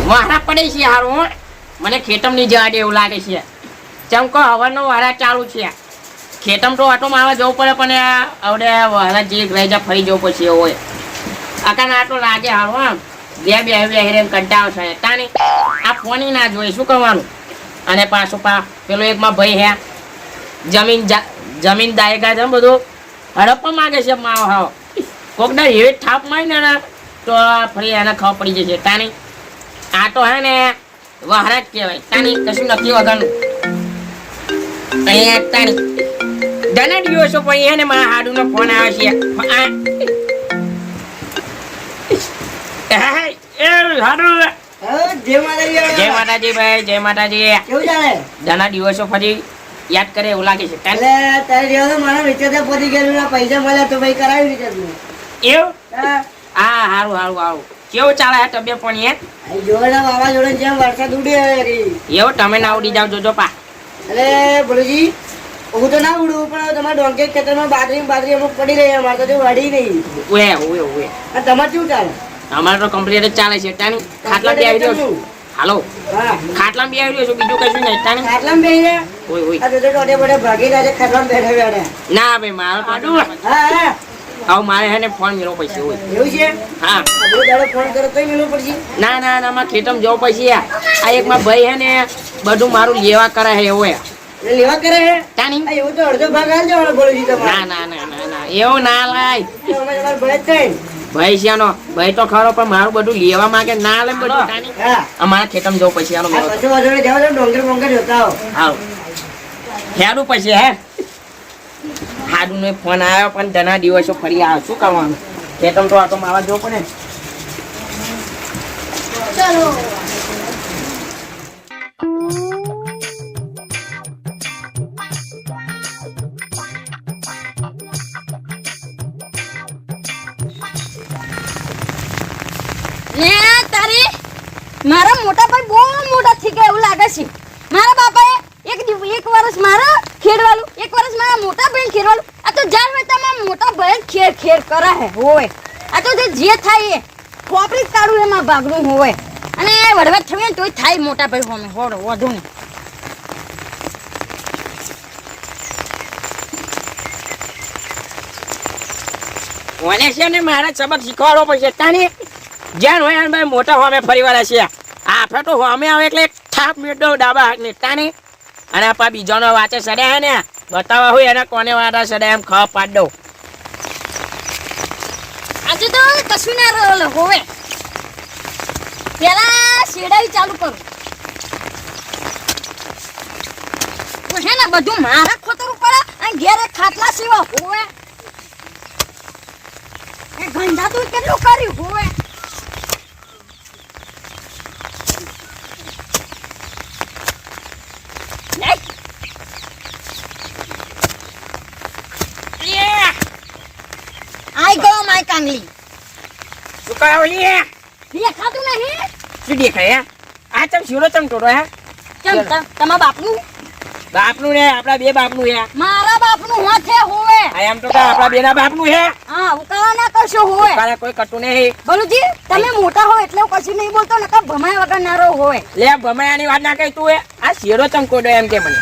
વારા પડે છે હારું મને ખેતમ ની જવા દે એવું લાગે છે ચમ કો હવાનો વારા ચાલુ છે ખેતમ તો આટો મારવા જવું પડે પણ આવડે વારા જે રહી ફરી જવું પછી એવું હોય આકાને આટલો લાગે હારું બે હેરેન કંટાળો છે તાની આ ફોન ના જોઈએ શું કરવાનું અને પાછો પેલો એકમાં ભાઈ હે જમીન દાયગા છે બધું હડપ્પા માગે છે માવો હાવ કોકડા એવી થાપ મારી ને તો ફરી એને ખબર પડી જશે તાની આ તો હે ને વહારા જ કહેવાય તાની કશું નક્કી વગરનું અહીંયા તાની ધના દિવસો પણ એને મારા હાડુનો ફોન આવે છે જય માતાજી ભાઈ જય માતાજી કેવું ચાલે ધના દિવસો ફરી યાદ કરે એવું લાગે છે તારે દિવસો મારા વિચાર પડી ગયેલું પૈસા મળ્યા તો ભાઈ કરાવી વિચાર એવું હા હારું કેવું ચાલે હે તબિયત પણ જોડે વાવાઝોડા જેમ વરસાદ ઉડી એવું તમે ના ઉડી જાવ જોજો પા અરે બોલુજી હું તો ના ઉડું પણ તમારા ડોંકે ખેતરમાં બાજરી અમુક પડી રહી અમારે તો વળી નહીં ઓએ તમારે શું ચાલે અમારે તો કમ્પ્લીટ જ ચાલે છે તાની ખાટલા બે આવી રહ્યો છું હાલો ખાટલા બે આવી રહ્યો છું બીજું કશું નહીં તાની ખાટલા બે ઓય આ તો ટોટે બોટે ભાગી જાય ખાટલા બેઠા બેઠા ના ભાઈ મારો તો હા આવ મારે હે ને ફોન મેળવો પૈસા હોય એવું છે હા આપણો દાડો ફોન કરો તોય મેળવો પડશે ના મારા ખેતમ જવું પછી આ એક માં ભાઈ હે ને બધું મારું લેવા કરે હે એવું લેવા કરે હે તાની એવું તો અડધો ભાગ આલ જવાનો બોલુજી તમારે ના એવું ના લાય તમારે ભલે જ થાય ભાઈ છે ભાઈ તો ખરો પણ મારું બધું લેવા માંગે ના લે બધું તાની અમારા ખેતમ જવું પછી આનો મેળવો પછી વધોડે જાવ તો ડોંગર જોતા આવો હાવ હેડું પછી હે હાડુનો ફોન આવ્યો પણ ધના દિવસો ફરી આવ્યો શું કરવાનું ખેતમ તો આટો મારવા જવું પડે ચલો મારા મોટા ભાઈ બહુ મોટા થઈ ગયા એવું લાગે છે મારા બાપાએ એક વર્ષ મારા ખેડવાલું એક વર્ષ મારા મોટા ભાઈ ખેડવાલું આ તો જાર હોય તમારા મોટા ભાઈ ખેર કરે હે હોય આ તો જે થાય એ ખોપરી કાઢું એમાં ભાગનું હોય અને વડવા થવે ને તોય થાય મોટા ભાઈ હોમે હોડો વધુ ને મને છે ને મારે સબક શીખવાડવો પડશે તાની જ્યાં હોય ભાઈ મોટા હોમે ફરી વાર છે આપણે તો હોમે આવે એટલે થાપ મેળો ડાબા હાથ ને તાની અને આપા બીજાનો વાંચે સડે હે ને બતાવવા હોય એને કોને વાંચા સડે એમ ખબર પાડ દઉં આજે તો કશું ના હોવે પેલા શેડાઈ ચાલુ કરું તો હે ને બધું મારા ખોતરું પડે અને ઘેરે ખાટલા સીવા હોવે એ ગંધા તો કેટલું કર્યું હોવે આઈ ગયો માય કાંગલી શું કહો લે દેખાતું નહીં શું દેખાય આ ચમ શીરો ચમ ટોડો હે કેમ તમારા બાપનું ને આપડા બે બાપનું હે મારા બાપનું હાથે હોવે આ એમ તો આપડા બે ના બાપનું હે હા ઉકાળા ના કરશો હોવે કાલે કોઈ કટુ નહીં બોલુજી તમે મોટા હો એટલે કશું નહીં બોલતો નકા ભમાય વગર નારો હોય લે ભમાયાની વાત ના કહી તું આ શીરો ચમ કોડો એમ કે મને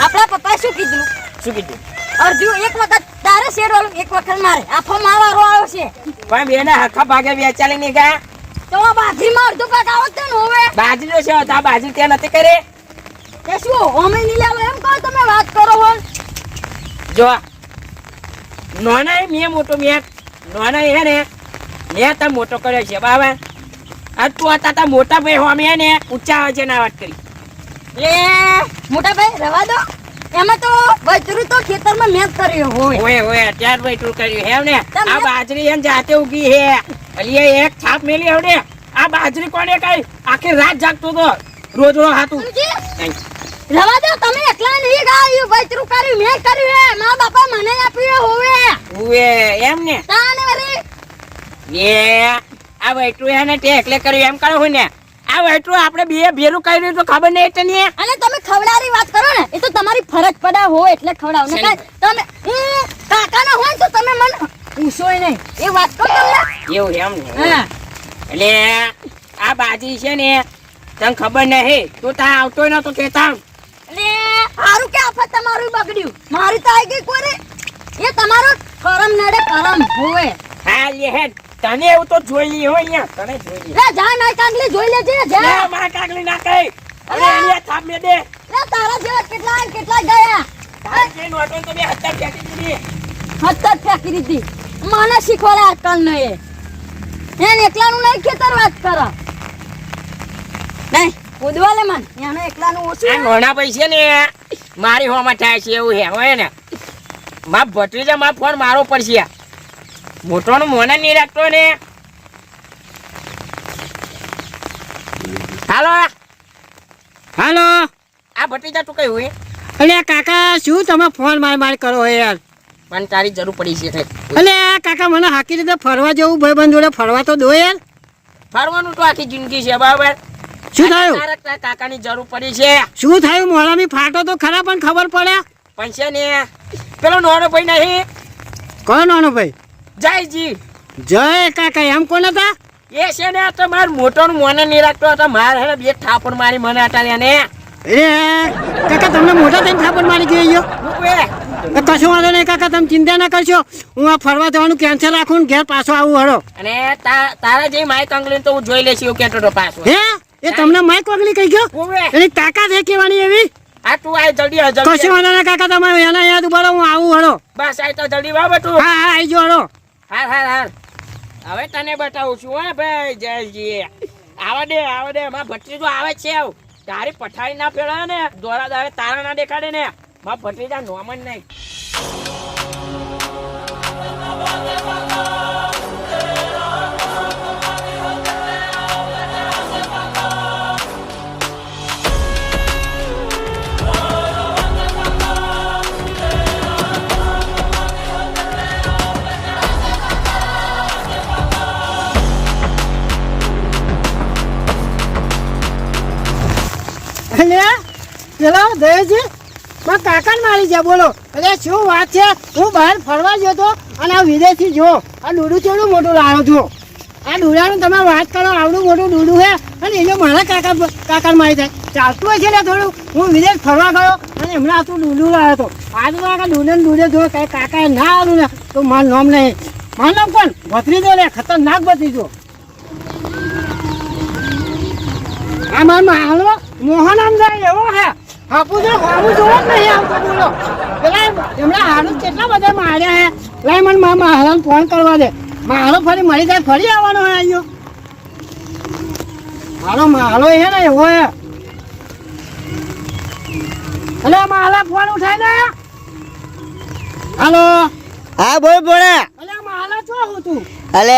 આપણા પપ્પાએ શું કીધું અર્જુ એક વખત તારે શેરવાળું એક વખત મારે આફો મારવાનો આવ્યો છે પણ બેને હખા ભાગે વેચાલી નહીં ગયા તો આ બાજરીમાં અડધો ભાગ આવત ને હોવે બાજરીનો છે આ બાજરી ત્યાં નથી કરે તે શું અમે નહીં લાવો એમ કહો તમે વાત કરો હો જો નોના મેં મોટો નોના હે ને મેં તને મોટો કર્યો છે બાબા આ તું હતા મોટા ભાઈ હોમે ને ઊંચા આવે ના વાત કરી લે મોટા ભાઈ રવા દો એમાં તો બજરું તો ખેતરમાં મેં કર્યું હોય અત્યાર ભાઈ તું કર્યું હે ને આ બાજરી એમ જાતે ઉગી હે અલી એક છાપ મેલી આવડે આ બાજરી કોને કઈ આખી રાત જાગતો તો રોજ હાતું રવા દો તમે એકલા નહીં ગાયું બજરું કર્યું મેં કર્યું હે મારા બાપા મને આપ્યું હોવે એમ ને તાને વરી એ આ વૈટું હે ને તે એકલે કર્યું એમ કરો હોય ને આ વૈટું આપણે બે ભેરું કર્યું તો ખબર નહીં તને અને તમે ખવડારી વાત કરો ને એ તો તમારી ફરજ પડે હોય એટલે ખવડાવ ને તમે કાકાના હોય તો તમે મને પૂછોય નહીં એ વાત કરો તમને એવું એમ ને હા એટલે આ બાજી છે ને તને ખબર નહીં તું ત્યાં આવતો ન તો કેતા એટલે હારું કે આફત તમારું બગડ્યું મારી તો આવી ગઈ કોરે એ તમારો કરમ નડે કરમ હોવે હા લે હેડ તને એવું તો જોઈ લી હો અહીંયા તને જોઈ લી લે જા ના કાંગલી જોઈ લેજે જા લે મારા કાકલી ના કઈ અરે એની થાપ મે દે લે તારા જેવા કેટલા ગયા તારે જે નોટો તો બે હત્તા ફેંકી દીધી હત્તર ફેંકી દીધી મને શીખવાડે અકલ નહીં એને એકલાનું નહીં ખેતર વાત કરો નહીં કૂદવા લે મન એને એકલાનું આ ઓછું નોના પૈસે ને મારી હોમાં થાય છે એવું હે હોય ને માર ભત્રીજા માર ફોન મારો પડશે મોટોનું મોને નહીં રાખતો ને હાલો હાલો આ ભત્રીજા તું કઈ હોય અલે કાકા શું તમે ફોન માર કરો યાર મને તારી જરૂર પડી છે એટલે. અલે કાકા મને હાકી રીતે ફરવા જવું ભાઈબંધ જોડે ફરવા તો દો યાર ફરવાનું તો આખી જિંદગી છે બરાબર શું થયું તારે તારા કાકાની જરૂર પડી છે શું થયું મોડામી ફાટો તો ખરા પણ ખબર પડે પણ છે ને પેલો નાનો ભાઈ નહીં કોણ નાનો ભાઈ જયજી જય કાકા એમ કોણ હતા એ છે ને તમાર મોટોનું મોને નહીં રાખતો હતો મારે હેને બે થાપડ મારી મને અટાડ્યા ને એ કાકા તમને મોટા થઈને થાપડ મારી ગયો હું કશો વાંધો નહીં કાકા તમે ચિંતા ના કરશો હું આ ફરવા જવાનું કેન્સલ રાખું ને ઘેર પાછો આવું હળો અને તારા જે માય કંગલીને તો હું જોઈ લેছি એવું કેતો હતો પાછો હે એ તમને માઇક વગલી કહી ગયો ઓવે એની તાકાત છે કેવાની એવી આ તું આય જલ્દી આ કશો જલ્દી વાંધો નહીં કાકા તમે એના યાદ ઉભા રહો હું આવું હળો બસ આય તો જલ્દી વાવ તું હા હા આઈ જો હળો હાર હાર હાર હવે તને બતાવું છું હે ભાઈ જયજી આવા દે મારા ભત્રીજો આવે છે આવ તારી પઠારી ના ફેરવે ને દોરા દાવે તારા ના દેખાડે ને મારા ભત્રીજા નોમન નહીં અલે પેલા દયાજી માં કાકા મારી છે બોલો અરે શું વાત છે હું બહાર ફરવા ગયો તો અને આ વિદેશી જો આ ડૂડું કેવડું મોટું લાવ્યો છો આ ડૂડાનું તમે વાત કરો આવડું મોટું ડૂડું છે અને એને મારા કાકા મારી થાય ચાલતું હોય છે ને થોડું હું વિદેશ ફરવા ગયો અને એમણે આટલું ડૂડું લાવ્યો હતો આજ મારા ડૂડે જો કઈ કાકાએ ના આવ્યું ને તો મારું નામ નહીં મારું નામ કોણ ભત્રીજો લે ખતરનાક ભત્રીજો આ મારા હાલવા મોહન અંદર એવો હે હાપુ જો હામું જોવો જ નહીં આવતો બોલો પેલા એમણે હારું કેટલા બધા માર્યા હે લાઈ મને મારા મહારાજ ફોન કરવા દે મારો ફરી મળી જાય ફરી આવવાનો હે આવ્યો મારો હે ને એવો હે અલે મારા ફોન ઉઠાય ને હાલો હા બોલ બોલે અલે મારા શું હું તું અલે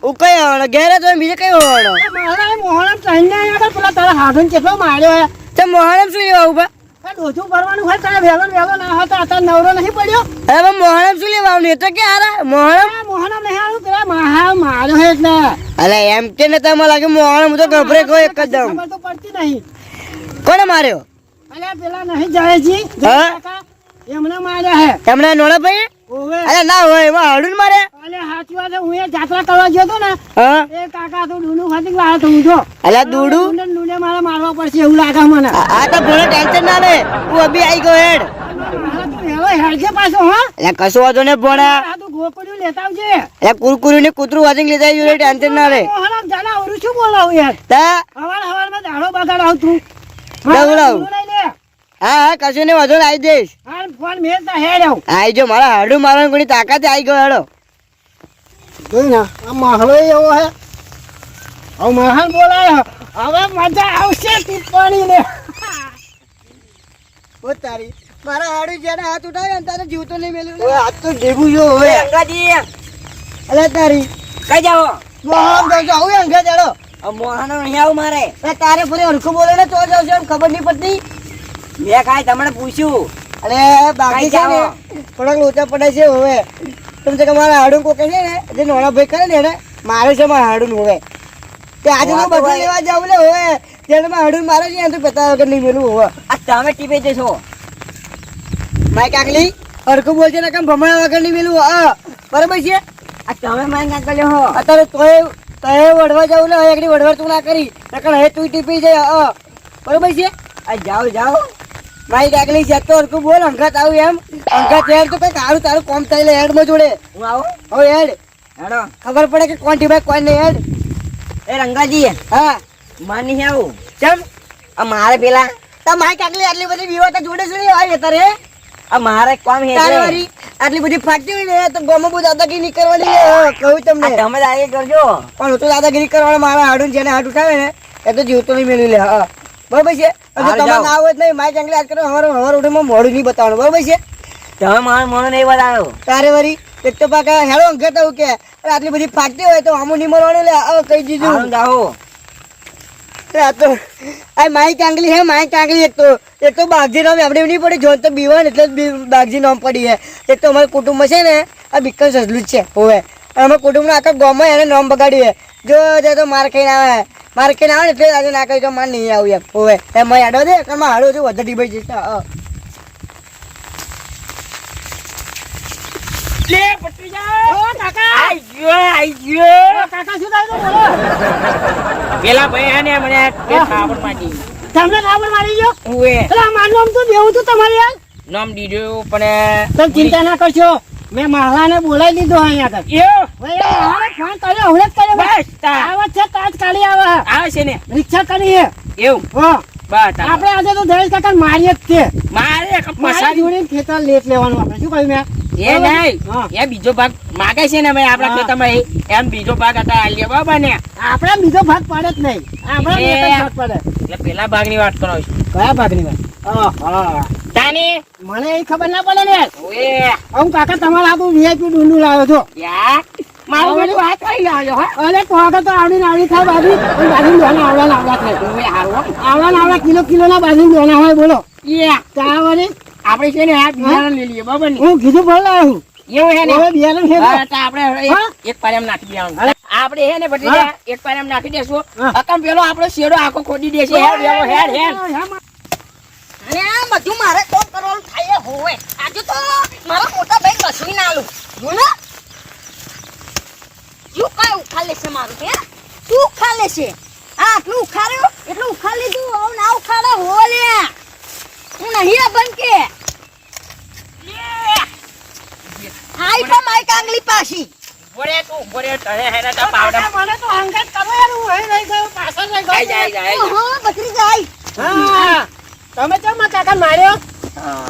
હું કઈ આવવાનો ઘેરે તો બીજે કઈ આવવાનો મારા મોહન ટ્રેન આગળ પેલા તારા હાથન કેટલો માર્યો હે તે મોહરમ શું લેવા ઉભા ડોચું ભરવાનું હોય તારે વહેલો ના હતા અત્યારે નવરો નહીં પડ્યો અરે મોહરમ શું લેવા આવવાનું એ તો કે હારા મોહરમ મોહન નહીં આવ્યું પેલા માર્યો હે એટલે અલે એમ કે ને તમે લાગે મોહરમ તો ગભરે ગયો એકદમ ખબર તો પડતી નહીં કોને માર્યો અલે પેલા નહીં જયેશજી હા? કાકા એમને માર્યા હે એમણે નોળા ભાઈ ઓવે અરે ના હોય એમાં હળું મારે અલે સાચી વાત છે હું એ જાત્રા કરવા ગયો તો ને હા એ કાકા તો ડૂનું ખાતી લાવ્યો તો હું જો અલા દૂડું ડૂને મારે મારવા પડશે એવું લાગે મને આ તો ભલે ટેન્શન ના લે હું અભી આવી ગયો હેડ મારા તો હેલો હેડજે પાછો હા એટલે કશું વાંધો ને ભોણા આ તો ગોકળ્યું લેતા આવજે એટલે કુરકુરી ને કૂતરું વાંચી લેતા આવ્યું ટેન્શન ના લે મોહન જાના ઓરું શું બોલાવું યાર તા હવારમાં દાડો બગાડ આવતું લાવ. લઈ લે હા હા કશું ને વાંધો ને આવી દઈશ હાલ ફોન મેલતા હેડ આવ આવી જો મારા હાડું મારવાની કોની તાકાત આવી ગયો હેડો જોઈ ના આ માહલો એવો હે હવે મહાન બોલાય હવે મજા આવશે ટીપ્પણી ને ઓ તારી મારા હાડું જ્યારે હાથ ઉઠાવ્યો ને તારે જીવતો નહીં મેલ્યું ઓય આ તો દેવું જો હવે અંગાજી અલે તારી કઈ જાઓ મોહન તો આવું અંગે જાડો મોહનો નહીં આવું મારે તારે ફરી હરખું બોલે ને તો જાવ એમ ખબર નહીં પડતી મેં કાંઈ તમને પૂછ્યું અરે બાકી છે ને કઈ થોડાક લોચા પડે છે હવે તમે છે કે મારા હાડું કોકે છે ને જે નોણા ભાઈ કરે ને એને મારે છે મારા હાડું હવે તે આજે હું બધું લેવા જાઉં લે હવે ત્યારે મારા હાડું મારે છે તો પતા વગર નહીં મેલું હવે આ તમે ટીપે જશો માય કાકલી હરખું બોલશે ને કેમ ભમણા વગર નહીં મેલું હા બરાબર છે આ તમે મારી ના કર્યો હો અત્યારે તોય તો એ વડવા જવું ને એકડી વડવા તું ના કરી નકર હવે તું ટીપી જાય બરોબર છે આ જાઓ જાઓ મારી કાકલી છે તો હરકું બોલ અંગાત આવું એમ અંગાત હેડ તો કઈ સારું તારું કોમ થઈ લે હેડ માં જોડે હું આવું હવે હેડ હેડો ખબર પડે કે કોણ ટીપાય કોણ નહીં હેડ એ રંગાજી હા માની આવું ચમ આ મારે પેલા તા મારી કાકલી આટલી બધી વિવાદ જોડે શું આવી તારે આ મારે કોમ હે તારે વારી આટલી બધી ફાટતી હોય ને તો ગોમાં બહુ દાદાગીરી નહીં કરવાની કહું તમને તમે દાદી કરજો પણ હું તો દાદાગીરી કરવાના મારા હાડું જેને હાથ ઉઠાવે ને એ તો જીવતો નહીં મેળવી લે હા બરોબર છે હારું તમે જાઓ. ના હોય નહીં મારી જંગલી આજ કરો હવાર ઉઠીમાં મોડું નહીં બતાવવાનું બરોબર છે તમે મારે મને નહીં બતાવ્યો તારે વરી એક તો પાકા હેડો અંગત આવું કે અરે આટલી બધી ફાટતી હોય તો આમું નહીં મળવાનું લે કહી દીધું આનંદ આવો આ તો આ મારી કાંગલી હે મારી કાંગલી એક તો બાગજી નામ આપણે નહીં પડી જોન તો બીવાન એટલે જ બાગજી નામ પડી હે એક તો અમારા કુટુંબમાં છે ને આ બીકન સસલું જ છે હોવે અને અમારા કુટુંબના આખા ગામમાં એને નામ બગાડ્યું હે જો તો માર ખાઈને આવે ને એટલે આજે ના કહ્યું તો માર નહીં આવું એમ હોવે એમ યાદો દે એમાં હાડો છું વધારે ડીબાઈ જશે લે પટરીજા ઓ કાકા આઈ ગયો કાકા શું થાય તો બોલો પેલા ભાઈ હે ને મને બે ખાબર માંગી તમને ખબર મારી ગયો ઉએ એટલે મારું નામ તો દેવું તું તમારે યાર નામ દીધું પણ તમે ચિંતા ના કરશો મેં માલાને બોલાવી દીધો અહીંયા તક યો ભાઈ મારે ફોન કર્યો હમણાં જ કર્યો બસ તા આવે છે તાત્કાલિક આવે આવે છે ને રિક્ષા કરી હે એવું હા બસ તા આપણે આજે તો જયેશ કાકા મારીએ જ છે મારે મારી પસાડી જોડે ખેતર લેટ લેવાનું આપણે શું કહ્યું મેં એ નહીં હા. એ બીજો ભાગ માગે છે ને ભાઈ આપણા હા. ખેતરમાં એમ બીજો ભાગ હતા આલ્યો બરાબર ને આપણે બીજો ભાગ પડે જ નહીં આપણે એ. એક જ ભાગ પડે એટલે પેલા ભાગની વાત કરો છું કયા ભાગની વાત હા તાની મને એ ખબર ના પડે ને ઓએ હું કાકા તમારા હાથું વીઆઈપી ડુંડું લાવ્યો છો યા મારું બધું વાત કરી આવ્યો હા અરે તો આગળ તો આવડી નાવડી થાય બાજુ બાજુ લોના આવડા થાય ઓએ હારું આવડા કિલોના બાજુ લોના હોય બોલો યા ત્યાં વળી આપણે છે ને આ બિયારણ લઈ લઈએ બરાબર ને હું કીધું ભલે લાવ્યું એવું હે ને હવે બિયારણ છે હા, તો આપણે હા? એક પારેમ નાખી દેવાનું અરે. આપણે હે ને બધી એક પારેમ નાખી દેશું હા. અકમ પેલો આપણો શેડો આખો ખોદી દેશે હેડ વેલો હેડ હેડ અને આ બધું મારે કોમ કરવાનું થાય હોવે આજે તો મારા મોટા ભાઈ રસોઈ ના આલું હું ને શું કાય ઉખા લેશે મારું હે શું ઉખા લેશે આ આટલું ઉખાડ્યું એટલું ઉખા લીધું હવે ના ઉખાડે હો લે હું નહીં આ બંધ કે આઈ તો મારી કાંગલી પાછી બોરે તને હે ને તો પાવડા મને તો હંગાત કરો યાર હું અહીં રહી ગયો પાછળ રહી ગયો જાય ઓહો બકરી જાય હા તમે કેમ મારા કાકા માર્યો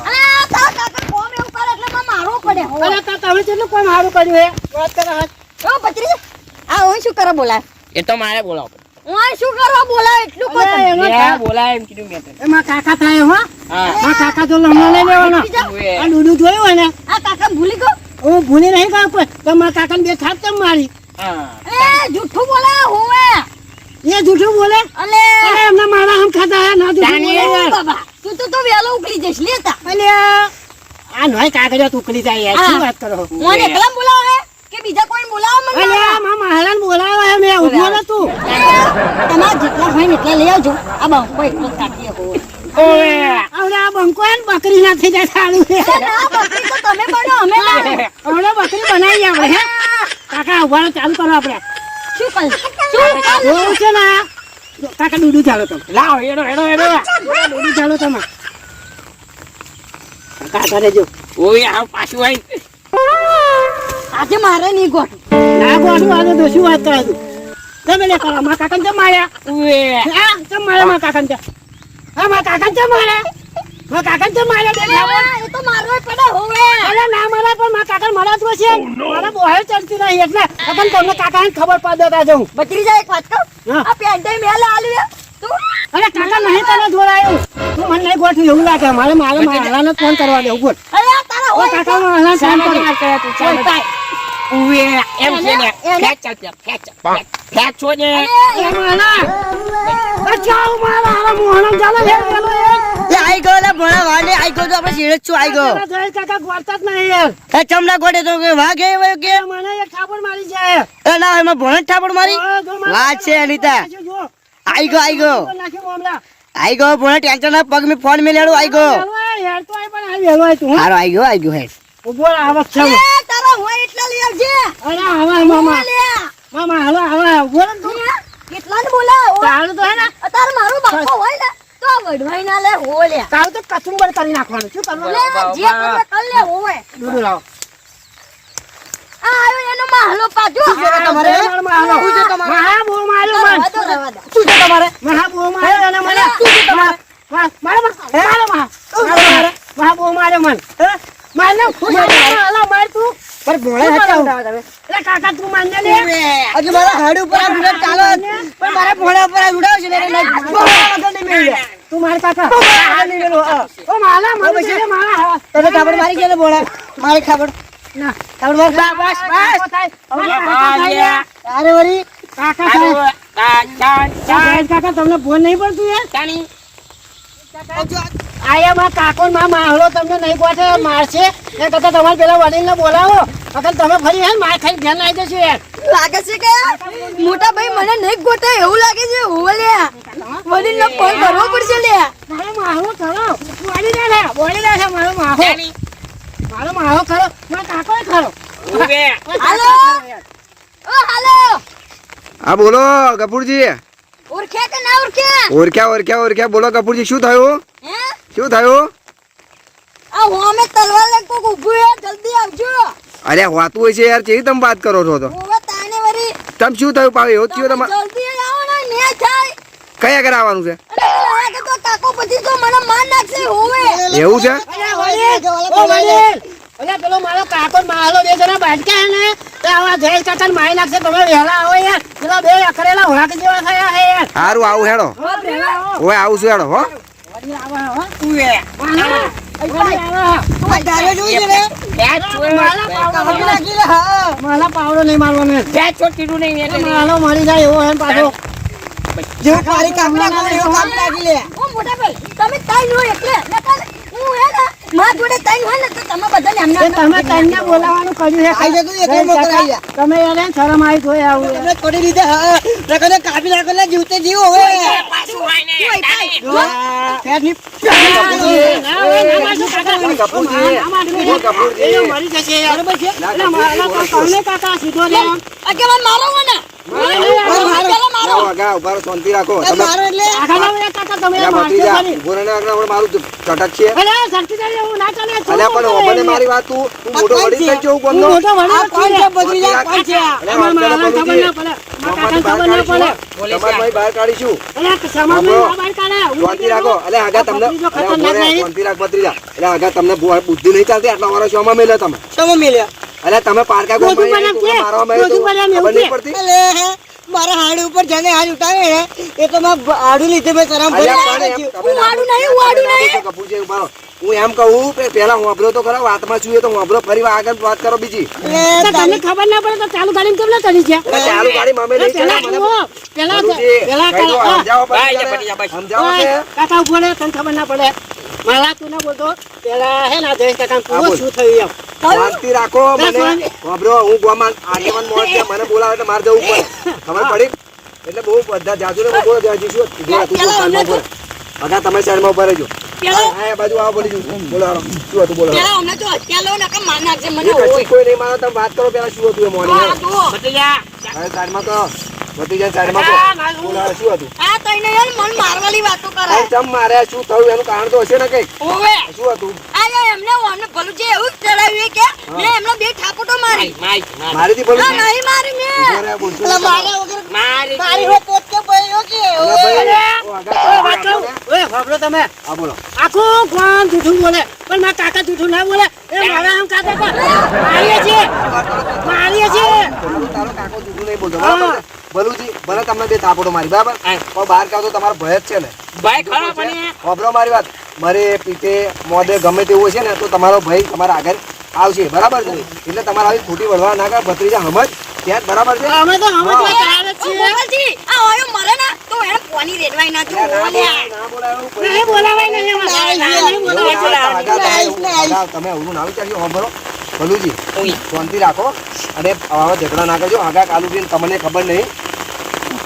અલા તારા કાકા કોમ એવું કરે એટલે મને મારવો પડે હો અરે તો તમે કેટલું કોમ સારું કર્યું હે વાત કરો હાથ ઓ બકરી આ હું શું કરે બોલાય એ તો મારે બોલાવો હું શું કરવા બોલાય એટલું કહો અરે, તમે. મેં બોલાય એમ કીધું મેં તને એમાં કાકા થાય હો હા મારા કાકા તો લમણો લઈ લેવાનો ઓએ. આ ડૂડું જોયું હોય ને આ કાકા ભૂલી ગયો હું ભૂલી નહીં ગયો કોઈ તો મારા કાકાને બે થાપ કેમ મારી હા એ જૂઠું બોલાય હોવે એ જૂઠું બોલે અલે અરે એમને મારા હમ ખાતા હે ના જૂઠું બોલે ઓ યાર બાબા તું તો વહેલો ઉકળી જઈશ લેતા અલ્યા આ નોય કાગળિયા ટુકડી જાય યાર શું હા. વાત કરો મને એકલા બોલાવો હે કે બીજા કોઈ બોલાવો મને અલ્યા મા મહારાજ બોલાવા હે મેં ઉભો નતું તમારા જેટલા હોય ને એટલા લઈ આવજો આ બંકો એટલો જ કાઢીએ હોવે ઓએ હવે આ બંકો હે ને બકરી ના થઈ જાય સારું છે એ ના બકરી તો તમે બનો અમે ના હવે બકરી બનાવી આપણે હે કાકા ઉભા રહો, ચાલુ કરો આપણે શું કર શું કર જોવું છે ને કાકા દૂધું ચાલો તમે લાવ હેડો દૂધું ચાલો તમે કાકા ઘરે જો ઓય આ પાછું આવી આજે મારે નહીં ગોઠ ના બોલું આજે તો શું વાત કરે તું તમે લે કરો મારા કાકાને કેમ માર્યા ઓએ હા કેમ માર્યા મારા કાકાને તે? હા મારા કાકાને કેમ માર્યા મારા કાકાને કેમ માર્યા બે ખાવા? એ તો મારવો પડે હોવે અરે ના મારા પણ મારા કાકા મારા જ છે મારા બોહે ચડતી નહીં એટલે અગન તમને કાકાને ખબર પડ દેતા જઉં બકરી જાય એક વાત કહું હા. આ પેન્ટ મેલે આલ્યું તું અરે કાકા નહીં તને જોડાયું તું મને નહીં ગોઠવી એવું લાગે મારે મારાને ફોન કરવા દેવું બોલ અરે આ તારા ઓ હોય કાકા મારા ફોન કરો ઓય એમ છે ને ખેંચ ચાલ ખેંચ છો ને એ માના બચાવ મારા હારા મોહનમ ચાલે છે પેલો એ એ આઈ ગયો લે ભણા વાને આઈ ગયો તો આપણે શેર જ છું આઈ ગયો પેલા જયેશ કાકા ગોળતા જ નહીં યાર એ ચમડા ગોડે તો કે વાઘ એ વયો કે એ મને એક થાપડ મારી જાય એ ના એમાં ભણે જ ઠાપડ મારી ઓ, જો મારા વાત છે અનિતા જો આઈ ગયો નાખ્યો હમણાં આઈ ગયો ભણે ટેન્શન ના પગ મે ફોન મે લેડો આઈ ગયો વેલો યાર તો આય પણ આ વેલો આય તું હો. હારો આઈ ગયો હે ઉભો રહો, આવક છે એ તારા હોય એટલા લઈ આવજે અરે આવા મામા લે મામા આવા ઉભો રહો. હોવે લ્યા. તારું તો કચુંબર કરી નાખવાનું શું કરવાનું લે, જે કરવું એ કર લે, હોવે. દૂધ લાવો આ આવ્યો એનો માહલો પાછો. તમારે મહા બહુ માર્યો મન રહેવા દો. શું છે તમારે મહા બહુ માર્યો અને મને મહા બહુ માર્યો મન માર ને માર તું પર ભોળા હતા એટલે કાકા તું માન્ય લે હજુ મારા હાડ ઉપર આ ડુડા ચાલો પણ મારા ભોળા ઉપર આ ડુડાવ છે ને એટલે ભોળા વગર નહીં મેળ્યા તું માર કાકા ભોળા નહીં મેળવો ઓ માલા મને છે માલા તને ખાબર મારી ગયા ભોળા મારે ખાબર ના ખાબર માર બસ અરે વરી કાકા કાકા તમને ફોન નહીં પડતું યાર આયા માં કાકો માં માહલો તમને નહીં પહોંચે મારશે એ કરતા તમારે પેલા વડીલને બોલાવો અગર તમે ફરી હે માર ખાઈ ધ્યાન આવી જશે યાર લાગે છે કે મોટા ભાઈ મને નહીં ગોતે એવું લાગે છે હોવે લ્યા. વડીલનો ફોન કરવો પડશે લ્યા. મારો માહલો ખરો બોલી દે છે મારો માહલો ખરો મારો કાકો ખરો હાલો ઓ હાલો હા બોલો કપૂરજી ઓળખે કે ના ઓળખે ઓળખ્યા બોલો કપૂરજી શું થયું હે શું થયું આ હોમે તલવાર લઈને કોક ઊભું હે જલ્દી આવજો. અરે હોતું હોય છે યાર કેવી તમે વાત કરો છો તો હોવે તાને વરી તમે શું થયું પાવ એવું થયું તમારે જલ્દી આવો ને ન્યાય થાય. કયા આગળ આવવાનું છે અરે લાગે તો કાકો પછી તો મને માર નાખશે હોવે. એવું છે ઓ વડીલ ઓલા પેલો મારો કાકો ને માહલો બે જણા બાટકા ને તો આવા જયેશ કાકા ને મારી નાખશે તમે વહેલા આવો યાર પેલા બે અકરેલા હોળાક જેવા થયા હે યાર સારું આવું હેડો વહેલા આવો ઓય આવું છું હેડો હો વડીલ આવો હો તારે જોઈ છે ને નાખી લે હા માલા પાવડો નહીં મારવાનો માલો મરી જાય એવો હે પાછો જેવું મારી કામ ના કરે એવું કામ નાખી લે ઓ મોટા ભાઈ તમે તાઈ નો એટલે નકર હું હે ને માર જોડે તાઈ હોય ને તો તમે બધાને એ એમને તમે તને બોલાવવાનું કર્યું છે આઈ જતું એક મોકલાઈ જા તમે એને શરમ આવી જોઈ આવું તમને થોડી રીતે હા નકર કાપી નાખો ને જીવતે જીવ હવે ફેરની આગેવાન મારો હો ને પેલા મારો આગા ઉભા રહો, શાંતિ રાખો એ તમે મારો એટલે મારું ચટક છે અલ્યા પણ ઓબને મારી વાત તું મોટો વડીલ થઈ જવું બોલનો આ કોણ છે બદરી જા કોણ છે તમારે ભાઈ બહાર કાઢીશું શાંતિ રાખો એટલે આગા તમને શાંતિ રાખ ભત્રીજા એટલે આગા તમને બુદ્ધિ નહીં ચાલતી આટલા વર્ષ શોમાં મેલ્યો તમે શમો મિલ્યા એટલે તમે પારકા ગોમાં મારવા મેલ્યો તો ખબર નહીં પડતી અલે મારા હાડ ઉપર જાને હાથ ઉઠાવે ને એ તો મેં હાડું લીધે મેં શરમ ભરી કપૂરજી ઉભા રહો. હું એમ કહું કે પેલા હું અબરો તો કરો વાતમાં છું તો હું અબરો ફરી આગળ વાત કરો બીજી તમને ખબર ના પડે તો ચાલુ ગાડી કેમ ના કરી છે એટલે ચાલુ ગાડી મામે લઈ ચાલો મને સમજાવો છે કાકા ઉભો રહે તને ખબર ના પડે મારા તું ના બોલતો પેલા હે ના જયેશ કાકા પૂરો બોલ. શું થયું એમ શાંતિ રાખો મને અબરો હું ગોમાં આગેવાન મોડ છે મને બોલાવે એટલે મારે જવું પડે ખબર પડી એટલે બહુ બધા જાજુ ને બોલો જાજુ શું બોલા તું સાઈડમાં ઉપર અગા તમે સાઈડમાં ઉપર રહેજો હા બાજુ આવો બોલી જવું બોલો હાલો શું હતું બોલો પેલા અમને તો હત્યા લો નકર માર નાખશે મને એ કશું કોઈ નહીં માનો તમે વાત કરો પેલા શું હતું એ મોડી સાઈડમાં તો બધી જાય સાઈડમાં તો બોલો હાલો, શું હતું આ તઈને યાર મન મારવાલી વાતો કરે આ ચમ મારે શું થયું એનું કારણ તો હશે ને કઈ ઓવે શું હતું આ એમને અમને ભલું છે એવું જ ચડાવ્યું કે મેં એમનો બે ઠાકોટો મારી મારીથી બોલું આ નહીં મારી મેં મારા વગર મારી હો પોત કે ભાઈઓ કે ઓય ભાભલો તમે હા બોલો આખું કોણ જૂઠું બોલે પણ મારા કાકા જૂઠું ના બોલે એ મારા આમ કાકા મારીએ છીએ તારો કાકો જુદું નહીં બોલતો બરાબર ને? ભલુજી ભલે તમને બે થાપડો મારી બરાબર પણ બહાર કાઢો તો તમારો ભય જ છે ને ખબરો મારી વાત મરે પીતે મોદે ગમે તેવું હશે ને તો તમારો ભાઈ તમારા આગળ આવશે બરાબર છે એટલે તમારે આવી ખોટી વળવા ના કર ભત્રીજા સમજ ત્યાં જ બરાબર છે અમે તો અમે તો તૈયાર જ ઓ છીએ ગોપાલજી આ ઓયો મરે ના તો એને પોની રેડવાય ના જો ના ઓલ્યા બોલાય, ના બોલાય એવું નહીં બોલાવાય નહીં તમે અવરું ના વિચાર્યું સાંભળો ભલુજી શાંતિ રાખો અને આવા ઝઘડા ના કરજો આગા કાલુજી તમને ખબર નહીં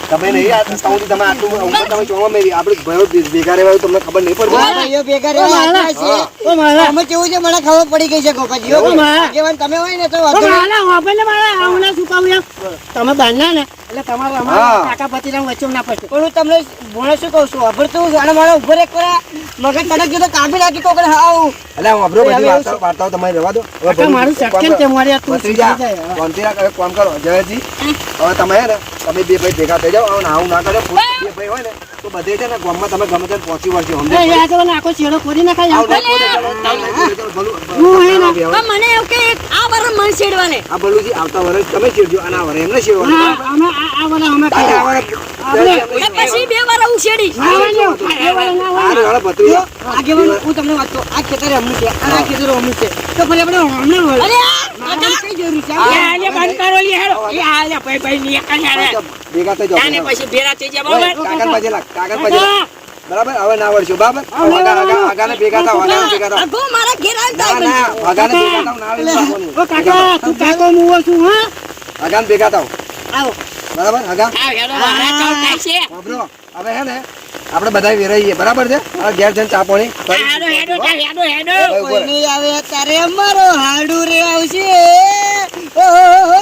તમે નહીં આ રસ્તામાંથી તમે આટલું અવસર તમે જોવા મેરી આપણે ભયો ભેગા રહેવાયું તમને ખબર નહીં પડતી ભાઈઓ ભેગા રહેવા છે ઓ મારા અમે કેવું છે મને ખબર પડી ગઈ છે ગોપાજી ઓ મારા આગેવાન તમે હોય ને તો ઓ વાંધો નહીં. મારા હોબલે મારા આવું ના સુકાવું એમ તમે બાંધના ને એટલે તમારે હા. અમારા કાકા પતિના વચ્ચે ના પડશે પણ હું તમને ભણે શું કહું છું વાપરતું અને મારો ઉભો રે કરે મગજ તને કીધું કાપી નાખી કોકડે હાવ એટલે હું અબરો બધી વાર્તાઓ તમારે રહેવા દો. હવે કાકા, મારું ભલુજી, સટકેન કામ તે કરો. મારી આ તું ભત્રીજા, શીખી જાય. શાંતિના હવે કામ કરો જયજી. હવે તમે હે ને તમે બે ભાઈ ભેગા થઈ જાઓ. હવે નાવું ના કરો. બે ભાઈ હોય ને તો બધે છે ને ગામમાં તમે ગમે તેને પહોંચી વળજો. સમજો? એ યાદ હોય ને આખો ચેડો ખોરી નાખાય આવ આમ. ના ખોદે, ચાલો, ચાલો, ભલું, હું હે ને. પણ મને એવું કે આ વરસ મન છેડવાને આ ભલુજી આવતા વર્ષ તમે ચીડજો અને આ વર્ષ એમને ચીડવાનું. હા, અમે આ બધા અમે તારે કર્યા. આ વર્ષ પછી 2 વાર હું છેડીશ ના વાંધો, આ વાળા ના વાંધો. હારે હારે ભત્રીજા. આગેવાન હું તમને વાત કહું આ ખેતર એમનું છે અને આ ખેતર એમનું છે તો ફરી આપણે હમણાં વળો. અરે મારે કઈ જરૂર છે એ આલે બંધ કરો લે હેડો એ આલે ભાઈ ભાઈ ની એક આલે ભેગા થઈ જાઓ. તાને પછી ભેરા થઈ જાય ઓય, બરાબર કાગળ પાછે લાગ, કાગળ પાછે લાગ. બરાબર હવે ના વળશો બરાબર આગાને ભેગા થાવ, આગાને ભેગા થાવ. અગો મારા ઘેર ના આવતા ના આગાને ભેગા થાવ, ના આવી બાપોની. ઓ કાકા, તું કાકો મુવો છું, હા? આગાને ભેગા થાવ. આવો બરાબર આગા આ હેડો વારા ચાલ થાય છે વાપરો. હવે હે ને આપણે બધા વેરાઈએ બરાબર છે. હવે ઘેર જઈને ચા પાણી કરી. હેડો હેડો હેડો હેડો હવે ઉભો કોઈ રહે. નહીં આવે ત્યારે અમારો હાડું રે આવશે ઓહો